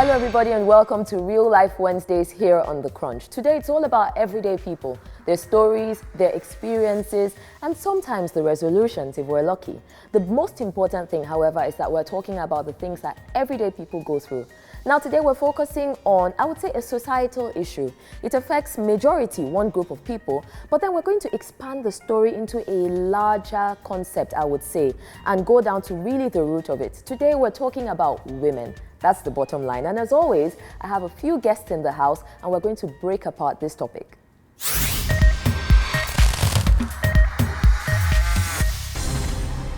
Hello everybody and welcome to Real Life Wednesdays here on The Crunch. Today it's all about everyday people, their stories, their experiences, and sometimes the resolutions if we're lucky. The most important thing, however, is that we're talking about the things that everyday people go through. Now today we're focusing on, I would say, a societal issue. It affects majority, one group of people, but then we're going to expand the story into a larger concept, I would say, and go down to really the root of it. Today we're talking about women. That's the bottom line. And as always, I have a few guests in the house and we're going to break apart this topic.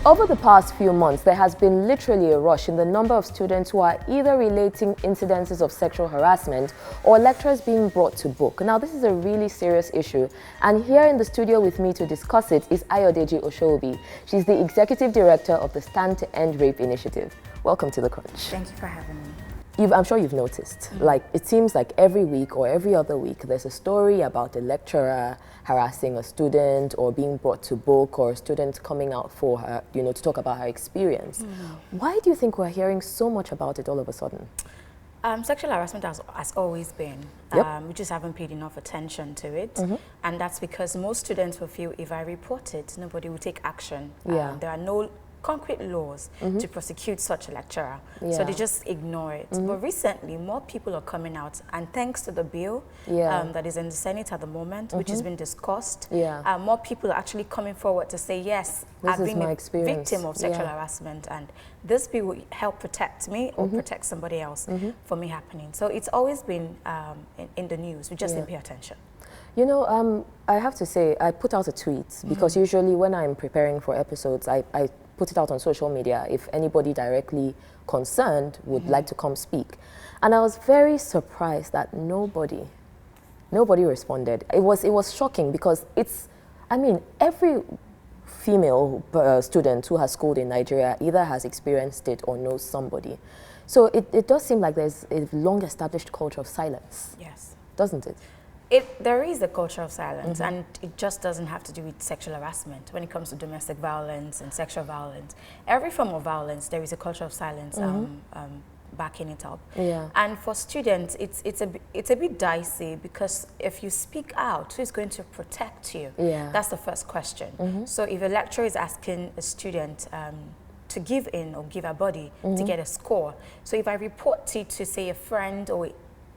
Over the past few months, there has been literally a rush in the number of students who are either relating incidences of sexual harassment or lecturers being brought to book. Now, this is a really serious issue, and here in the studio with me to discuss it is Ayodeji Osowobi. She's the Executive Director of the Stand to End Rape Initiative. Welcome to The Crunch. Thank you for having me. I'm sure you've noticed, like it seems like every week or every other week there's a story about a lecturer harassing a student or being brought to book, or a student coming out for her, to talk about her experience. Why do you think we're hearing so much about it all of a sudden? Sexual harassment has always been. We just haven't paid enough attention to it. And that's because most students will feel if I report it, nobody will take action. There are no concrete laws to prosecute such a lecturer, so they just ignore it. But recently, more people are coming out, and thanks to the bill that is in the Senate at the moment, which has been discussed, more people are actually coming forward to say, yes, I've been a victim of sexual harassment, and this bill will help protect me or protect somebody else for me happening. So it's always been in the news. We just didn't pay attention. I have to say, I put out a tweet because usually when I'm preparing for episodes, I put it out on social media if anybody directly concerned would like to come speak. And I was very surprised that nobody responded. It was shocking because every female student who has schooled in Nigeria either has experienced it or knows somebody. So it does seem like there's a long-established culture of silence. Yes. Doesn't it? There is a culture of silence, and it just doesn't have to do with sexual harassment. When it comes to domestic violence and sexual violence, every form of violence, there is a culture of silence backing it up. And for students, it's a bit dicey because if you speak out, who's going to protect you? That's the first question. So if a lecturer is asking a student to give in or give a body to get a score, so if I report it to, say, a friend or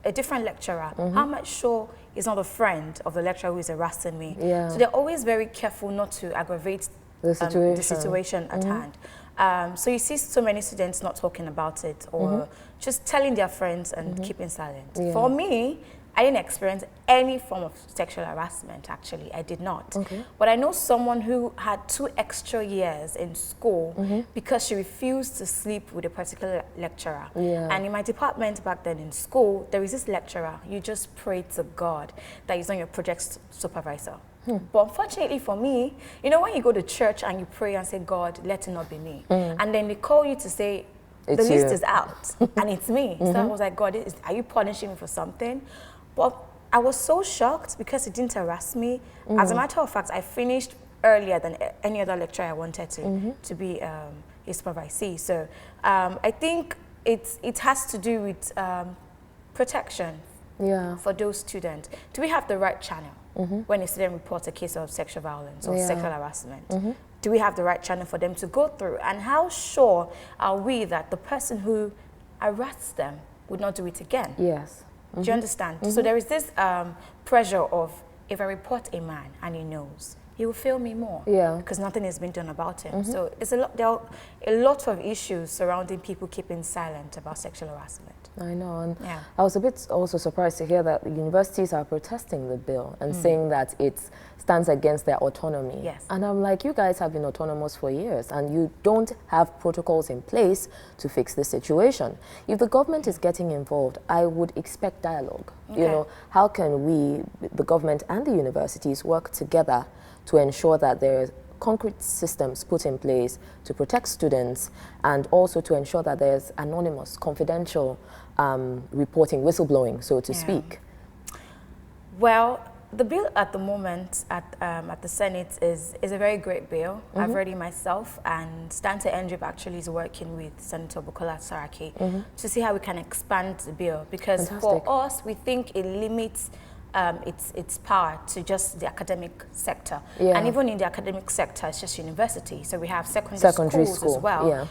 a different lecturer, how much sure is not a friend of the lecturer who is harassing me? So they're always very careful not to aggravate the situation at hand. So you see so many students not talking about it or just telling their friends and keeping silent. For me, I didn't experience any form of sexual harassment, actually. I did not. But I know someone who had 2 extra years in school because she refused to sleep with a particular lecturer. And in my department back then in school, there is this lecturer, you just pray to God that he's not your project supervisor. But unfortunately for me, when you go to church and you pray and say, God, let it not be me. And then they call you to say, the list is out and it's me. So I was like, God, are you punishing me for something? But I was so shocked because it didn't harass me. As a matter of fact, I finished earlier than any other lecturer I wanted to be a supervisee. So I think it has to do with protection for those students. Do we have the right channel when a student reports a case of sexual violence or sexual harassment? Do we have the right channel for them to go through? And how sure are we that the person who harassed them would not do it again? Do you understand? So there is this pressure of, if I report a man and he knows, he will fail me more because nothing has been done about him. So there are a lot of issues surrounding people keeping silent about sexual harassment. I know, and I was a bit also surprised to hear that the universities are protesting the bill and saying that it stands against their autonomy. And I'm like, you guys have been autonomous for years and you don't have protocols in place to fix the situation. If the government is getting involved, I would expect dialogue. How can we, the government and the universities, work together to ensure that there are concrete systems put in place to protect students and also to ensure that there's anonymous, confidential reporting, whistleblowing, so to speak? Well, The bill at the moment at the Senate is a very great bill. I've read it myself, and Stante Endrip actually is working with Senator Bukola Saraki to see how we can expand the bill, because for us, we think it limits its power to just the academic sector. And even in the academic sector, it's just university. So we have secondary schools as well,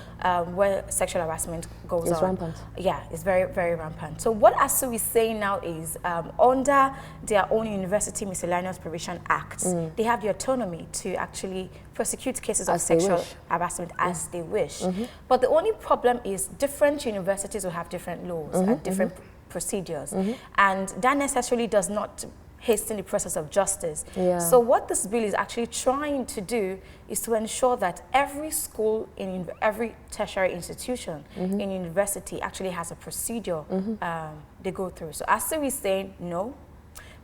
where sexual harassment goes on. It's rampant. Yeah, it's very, very rampant. So what ASUU is saying now is, under their own University Miscellaneous Provision Act, they have the autonomy to actually prosecute cases of sexual harassment as they wish. But the only problem is different universities will have different laws and different procedures, and that necessarily does not hasten the process of justice. So what this bill is actually trying to do is to ensure that every school, in every tertiary institution in university actually has a procedure they go through. So ASUU is saying, no,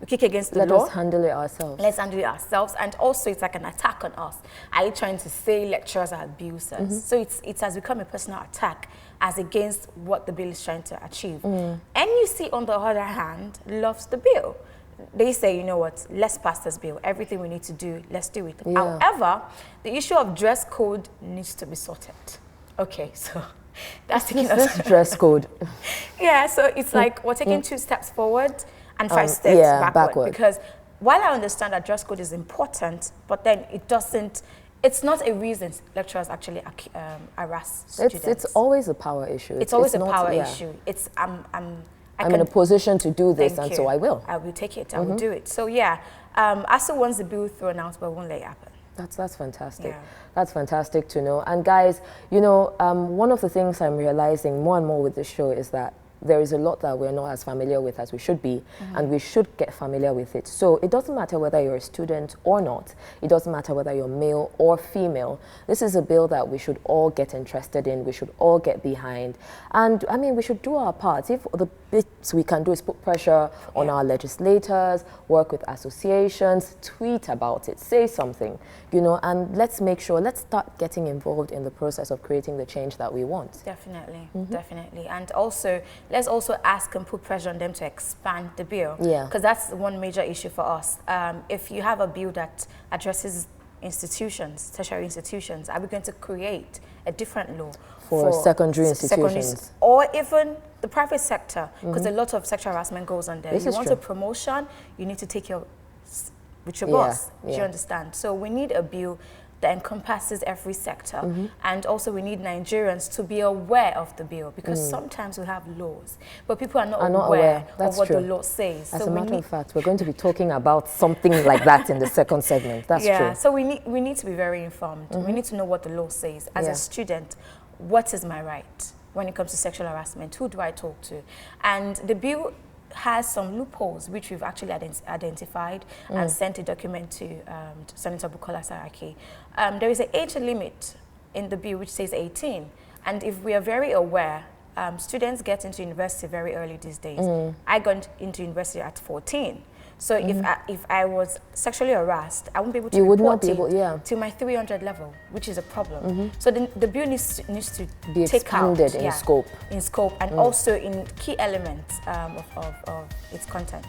we kick against the law. Let us handle it ourselves. Let's handle it ourselves. And also, it's like an attack on us. Are you trying to say lecturers are abusers? So it has become a personal attack as against what the bill is trying to achieve. NUC, on the other hand, loves the bill. They say, you know what, let's pass this bill. Everything we need to do, let's do it. However, the issue of dress code needs to be sorted. Okay, so that's taking us... dress code. Yeah, so it's like we're taking 2 steps forward and 5 steps backward. Because while I understand that dress code is important, but then it's not a reason lecturers actually harass students. It's always a power issue. It's always a power issue. It's I'm in a position to do this, and so I will. I will take it. I will do it. So yeah, ASUU wants the bill thrown out, but won't let it happen. That's fantastic. That's fantastic to know. And guys, you know, one of the things I'm realizing more and more with this show is that there is a lot that we're not as familiar with as we should be, and we should get familiar with it. So it doesn't matter whether you're a student or not. It doesn't matter whether you're male or female. This is a bill that we should all get interested in. We should all get behind. And I mean, we should do our part. If the bits we can do is put pressure on our legislators, work with associations, tweet about it, say something, you know, and let's make sure, let's start getting involved in the process of creating the change that we want. Definitely, definitely. And also, let's also ask and put pressure on them to expand the bill. Because that's one major issue for us. If you have a bill that addresses institutions, tertiary institutions, are we going to create a different law for secondary institutions? Or even the private sector, because a lot of sexual harassment goes on there. You want a promotion, you need to take with your boss. Do you understand? So we need a bill that encompasses every sector, and also we need Nigerians to be aware of the bill, because sometimes we have laws, but people are not aware of what the law says. As a matter of fact, we're going to be talking about something like that in the second segment. That's true. So we need to be very informed. We need to know what the law says. As a student, what is my right when it comes to sexual harassment? Who do I talk to? And the bill has some loopholes which we've actually identified and sent a document to Senator Bukola Saraki. There is an age limit in the bill which says 18, and if we are very aware, students get into university very early these days. I got into university at 14. So if I was sexually harassed, I won't be able to report it to my 300 level, which is a problem. So the bill needs to be expanded in scope. In scope, and also in key elements of its content.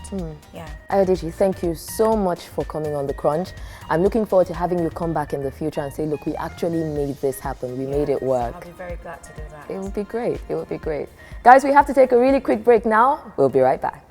Ayodeji, thank you so much for coming on The Crunch. I'm looking forward to having you come back in the future and say, look, we actually made this happen. We made it work. I'll be very glad to do that. It would be great. It would be great. Guys, we have to take a really quick break now. We'll be right back.